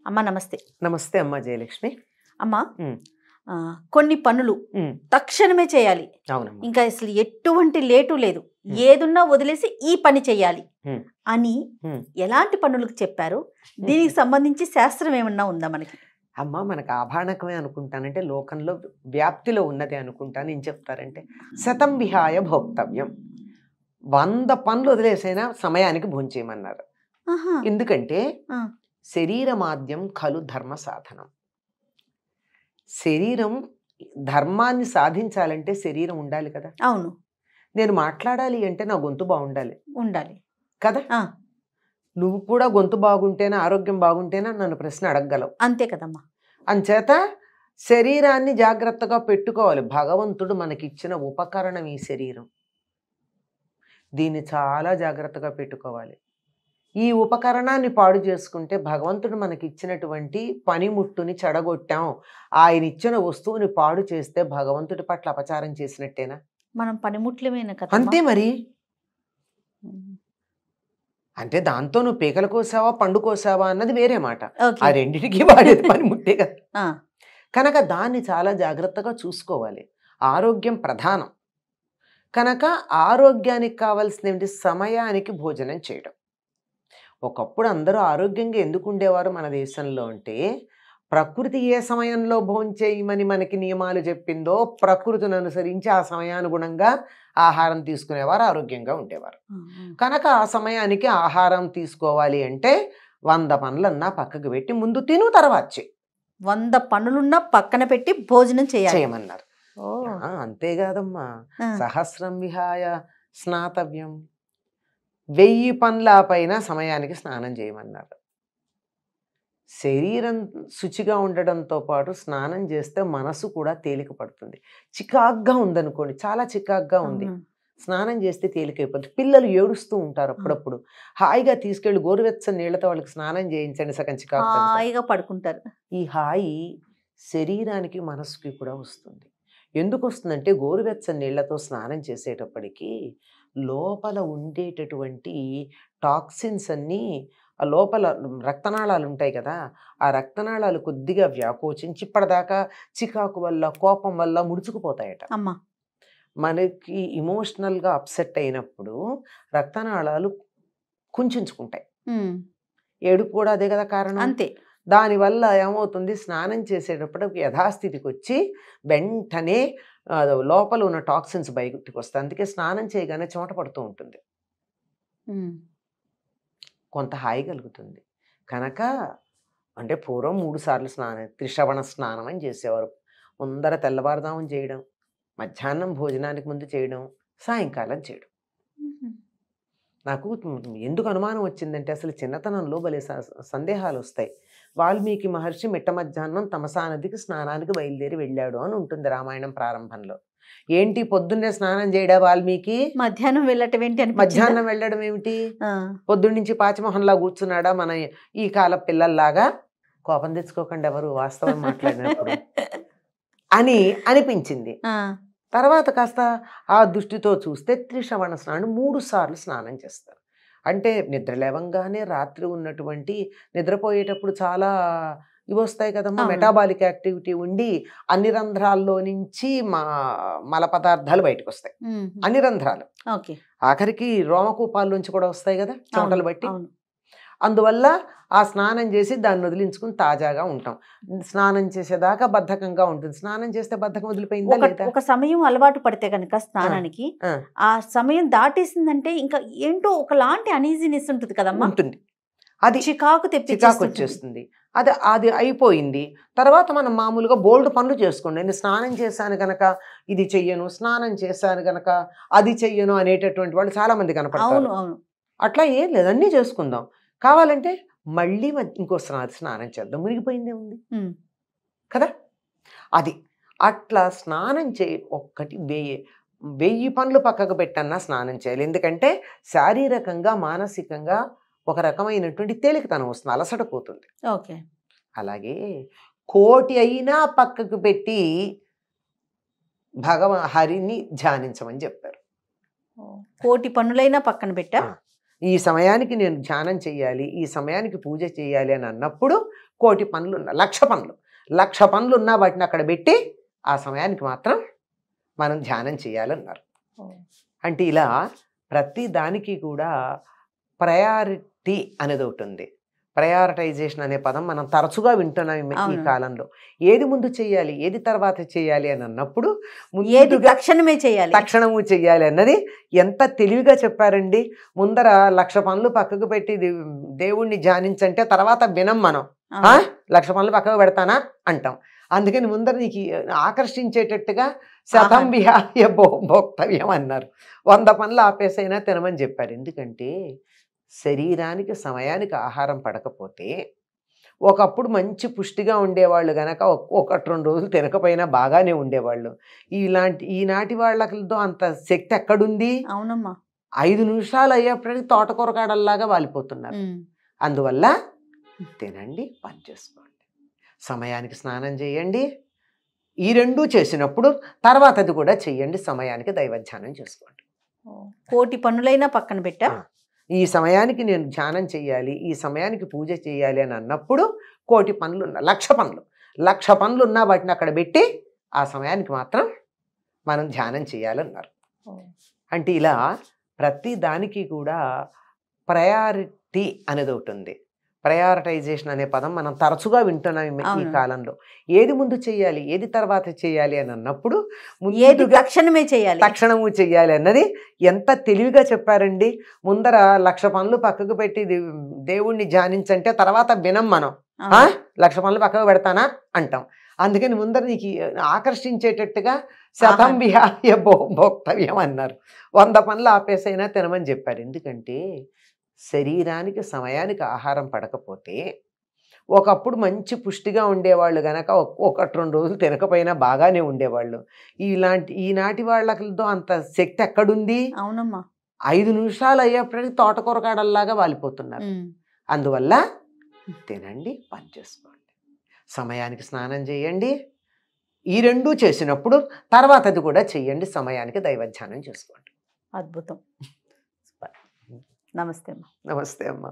అమ్మ నమస్తే. నమస్తే అమ్మ జయలక్ష్మి. అమ్మ ఉమ్, కొన్ని పనులు ఉమ్, తక్షణమే చేయాలి. అవునమ్మా. ఇంకా అసలు ఎటువంటి లేటు లేదు. ఉమ్. ఏదున్నా వదిలేసి ఈ పని చేయాలి ఉమ్, అని ఉమ్. ఎలాంటి పనులకు చెప్పారు? దీనికి సంబంధించి శాస్త్రం ఏమన్నా ఉందా మనకి? అమ్మ మనకు ఆభాణకమే అనుకుంటానంటే లోకంలో వ్యాప్తిలో ఉన్నదే అనుకుంటాను. ఏం చెప్తారంటే శతం విహాయ భోక్తవ్యం, 100 పనులు వదిలేసైనా సమయానికి భోంచేయమన్నారు. ఆహా. ఎందుకంటే ఆ. శరీరమాద్యం ఖలు ధర్మ సాధనం. శరీరం ధర్మాన్ని సాధించాలంటే శరీరం ఉండాలి కదా. అవును, నేను మాట్లాడాలి అంటే నా గొంతు బాగుండాలి ఉండాలి కదా. ఆ, నువ్వు కూడా గొంతు బాగుంటేనా ఆరోగ్యం బాగుంటేనా నన్ను ప్రశ్న అడగగలవు. అంతే కదమ్మా. అంచేత శరీరాన్ని జాగ్రత్తగా పెట్టుకోవాలి. భగవంతుడు మనకిచ్చిన ఉపకరణం ఈ శరీరం. దీన్ని చాలా జాగ్రత్తగా పెట్టుకోవాలి. ఈ ఉపకరణాన్ని పాడు చేసుకుంటే భగవంతుడు మనకి ఇచ్చినటువంటి పనిముట్టుని చెడగొట్టాం. ఆయన ఇచ్చిన వస్తువుని పాడు చేస్తే భగవంతుడి పట్ల అపచారం చేసినట్టేనా? మనం పనిముట్లమేనా కదా. అంతే మరి. అంటే దాంతో నువ్వు పీకలు కోసావా పండు కోసావా అన్నది వేరే మాట. ఆ రెండింటికి వాడేది పనిముట్టే కదా. కనుక దాన్ని చాలా జాగ్రత్తగా చూసుకోవాలి. ఆరోగ్యం ప్రధానం కనుక ఆరోగ్యానికి కావాల్సిన సమయానికి భోజనం చేయడం. ఒకప్పుడు అందరూ ఆరోగ్యంగా ఎందుకు ఉండేవారు మన దేశంలో అంటే ప్రకృతి ఏ సమయంలో భోంచేయమని మనకి నియమాలు చెప్పిందో ప్రకృతిని అనుసరించి ఆ సమయానుగుణంగా ఆహారం తీసుకునేవారు, ఆరోగ్యంగా ఉండేవారు. కనుక ఆ సమయానికి ఆహారం తీసుకోవాలి అంటే 100 పనులన్నా పక్కకు పెట్టి ముందు తిను తర్వాత 100 పనులున్నా పక్కన పెట్టి భోజనం చేయమన్నారు. అంతేకాదమ్మా, సహస్రం విహాయ స్నాతవ్యం, 1000 పనుల పైన సమయానికి స్నానం చేయమన్నారు. శరీరం శుచిగా ఉండడంతో పాటు స్నానం చేస్తే మనసు కూడా తేలిక పడుతుంది. చికాగ్గా ఉందనుకోండి, చాలా చికాగ్గా ఉంది, స్నానం చేస్తే తేలికైపోతుంది. పిల్లలు ఏడుస్తూ ఉంటారు అప్పుడప్పుడు, హాయిగా తీసుకెళ్ళి గోరువెచ్చని నీళ్లతో వాళ్ళకి స్నానం చేయించండి, సగం చికాకు హాయిగా పడుకుంటారు. ఈ హాయి శరీరానికి మనసుకి కూడా వస్తుంది. ఎందుకు వస్తుందంటే గోరువెచ్చని నీళ్లతో స్నానం చేసేటప్పటికి లోపల ఉండేటటువంటి టాక్సిన్స్ అన్నీ ఆ లోపల రక్తనాళాలు ఉంటాయి కదా, ఆ రక్తనాళాలు కొద్దిగా వ్యాకోచించి ఇప్పటిదాకా చికాకు వల్ల కోపం వల్ల ముడుచుకుపోతాయట. మనకి ఇమోషనల్గా అప్సెట్ అయినప్పుడు రక్తనాళాలు కుంచుకుంటాయి. ఏడుపు కూడా అదే కదా కారణం. అంతే. దానివల్ల ఏమవుతుంది, స్నానం చేసేటప్పుడు యథాస్థితికి వచ్చి వెంటనే లోపల ఉన్న టాక్సిన్స్ బయటికి వస్తాయి. అందుకే స్నానం చేయగానే చెమట పడుతూ ఉంటుంది, కొంత హాయి కలుగుతుంది. కనుక అంటే పూర్వం 3 సార్లు స్నానం, త్రిశ్రవణ స్నానం అని చేసేవారు. ముందర తెల్లవారుదామని చేయడం, మధ్యాహ్నం భోజనానికి ముందు చేయడం, సాయంకాలం చేయడం. నాకు ఎందుకు అనుమానం వచ్చిందంటే అసలు చిన్నతనంలో భలే సందేహాలు వస్తాయి. వాల్మీకి మహర్షి మిట్ట మధ్యాహ్నం తమసా నదికి స్నానానికి బయలుదేరి వెళ్ళాడు అని ఉంటుంది రామాయణం ప్రారంభంలో. ఏంటి పొద్దున్నే స్నానం చేయడా వాల్మీకి? మధ్యాహ్నం వెళ్ళటం ఏంటి? మధ్యాహ్నం వెళ్ళడం ఏమిటి? పొద్దున్నుంచి పాచిమోహన్లా కూర్చున్నాడా మన ఈ కాల పిల్లల్లాగా? కోపం తెచ్చుకోకండి ఎవరు వాస్తవం మాట్లాడినప్పుడు అని అనిపించింది. తర్వాత కాస్త ఆ దృష్టితో చూస్తే త్రిశ్రవణ స్నానం 3 సార్లు స్నానం చేస్తారు. అంటే నిద్ర లేవంగానే రాత్రి ఉన్నటువంటి నిద్రపోయేటప్పుడు చాలా ఇవి వస్తాయి కదమ్మా, మెటాబాలిక్ యాక్టివిటీ ఉండి అన్ని రంధ్రాల్లో నుంచి మల పదార్థాలు బయటకు వస్తాయి. అన్ని రంధ్రాలు, ఆఖరికి రోమకూపాల్లోంచి కూడా వస్తాయి కదా చెమటలు బట్టి. అందువల్ల ఆ స్నానం చేసి దాన్ని వదిలించుకుని తాజాగా ఉంటాం. స్నానం చేసేదాకా బద్ధకంగా ఉంటుంది. స్నానం చేస్తే బద్ధకం వదిలిపోయిందా లేదా? ఒక సమయం అలవాటు పడితే కనుక స్నానానికి, ఆ సమయం దాటేసిందంటే ఇంకా ఏంటో ఒకలాంటి అనీజీనెస్ ఉంటుంది కదమ్మా. ఉంటుంది, అది చికాకు వచ్చేస్తుంది. అది అయిపోయింది. తర్వాత మనం మామూలుగా బోల్డ్ పనులు చేసుకోండి. నేను స్నానం చేశాను కనుక ఇది చెయ్యను, స్నానం చేశాను కనుక అది చెయ్యను అనేటటువంటి వాళ్ళు చాలా మంది కనపడతారు. అట్లా ఏం లేదు, అన్నీ చేసుకుందాం. కావాలంటే మళ్ళీ ఇంకో స్నానం చేద్దాం, మునిగిపోయిందే ఉంది కదా. అది అట్లా స్నానం ఒక్కటి 1000 పనులు పక్కకు పెట్టన్నా స్నానం చేయాలి. ఎందుకంటే శారీరకంగా మానసికంగా ఒక రకమైనటువంటి తేలికతనం వస్తుంది, అలసట పోతుంది. అలాగే 1,000,000 అయినా పక్కకు పెట్టి హరిని ధ్యానించమని చెప్పారు. 1,000,000 పనులైనా పక్కన పెట్టా, ఈ సమయానికి నేను ధ్యానం చెయ్యాలి, ఈ సమయానికి పూజ చేయాలి అని అన్నప్పుడు కోటి పనులు ఉన్నా, 1,00,000 పనులు, 1,00,000 పనులు ఉన్నా వాటిని అక్కడ పెట్టి ఆ సమయానికి మాత్రం మనం ధ్యానం చేయాలన్నారు. అంటే ఇలా ప్రతి దానికి కూడా ప్రయారిటీ అనేది ఒకటి ఉంది. ప్రయారిటైజేషన్ అనే పదం మనం తరచుగా వింటున్నాం ఈ కాలంలో. ఏది ముందు చేయాలి, ఏది తర్వాత చేయాలి అని అన్నప్పుడు తక్షణము చేయాలి అన్నది ఎంత తెలివిగా చెప్పారండి. ముందర 1,00,000 పనులు పక్కకు పెట్టి దేవుణ్ణి ధ్యానించంటే తర్వాత వినం మనం. 1,00,000 పనులు పక్కకు పెడతానా అంటాం. అందుకని ముందర నీకు ఆకర్షించేటట్టుగా శతం విహాయ భోక్తవ్యం అన్నారు. 100 పనులు ఆపేసైనా తినమని చెప్పారు. ఎందుకంటే శరీరానికి సమయానికి ఆహారం పడకపోతే, ఒకప్పుడు మంచి పుష్టిగా ఉండేవాళ్ళు గనక 1-2 రోజులు తినకపోయినా బాగానే ఉండేవాళ్ళు. ఈనాటి వాళ్ళతో అంత శక్తి ఎక్కడుంది? అవునమ్మా. 5 నిమిషాలు అయ్యేప్పటికీ తోటకూరగాడల్లాగా వాలిపోతున్నారు. అందువల్ల తినండి, పని చేసుకోండి, సమయానికి స్నానం చేయండి. ఈ రెండూ చేసినప్పుడు తర్వాత అది కూడా చెయ్యండి, సమయానికి దైవధ్యానం చేసుకోండి. కోటి పనులైనా పక్కన పెట్టా, ఈ సమయానికి నేను ధ్యానం చేయాలి, ఈ సమయానికి పూజ చేయాలి అని అన్నప్పుడు కోటి పనులు ఉన్నా, 1,00,000 పనులు, 1,00,000 పనులు ఉన్నా వాటిని అక్కడ పెట్టి ఆ సమయానికి మాత్రం మనం ధ్యానం చేయాలన్నారు. అంటే ఇలా ప్రతి దానికి కూడా ప్రయారిటీ అనేది ఒకటి ఉంది. ప్రయారిటైజేషన్ అనే పదం మనం తరచుగా వింటున్నాం ఈ కాలంలో. ఏది ముందు చేయాలి, ఏది తర్వాత చేయాలి అని అన్నప్పుడు తక్షణము చేయాలి అన్నది ఎంత తెలివిగా చెప్పారండి. ముందర 1,00,000 పనులు పక్కకు పెట్టి దేవుణ్ణి ధ్యానించంటే తర్వాత వినం మనం. 1,00,000 పనులు పక్కకు పెడతానా అంటాం. అందుకని ముందర నీకు ఆకర్షించేటట్టుగా శతం విహాయ భోక్తవ్యం అన్నారు. 100 పనులు ఆపేసైనా తినమని చెప్పారు. ఎందుకంటే శరీరానికి సమయానికి ఆహారం పడకపోతే, ఒకప్పుడు మంచి పుష్టిగా ఉండేవాళ్ళు గనక 1-2 రోజులు తినకపోయినా బాగానే ఉండేవాళ్ళు. ఈనాటి వాళ్ళతో అంత శక్తి ఎక్కడుంది? అవునమ్మా. 5 నిమిషాలు అయ్యేప్పటికీ తోటకూరగాడల్లాగా వాలిపోతున్నారు. అందువల్ల తినండి, పని చేసుకోండి, సమయానికి స్నానం చేయండి. ఈ రెండూ చేసినప్పుడు తర్వాత అది కూడా చెయ్యండి, సమయానికి దైవధ్యానం చేసుకోండి. అద్భుతం. నమస్తే అమ్మా. నమస్తే అమ్మా.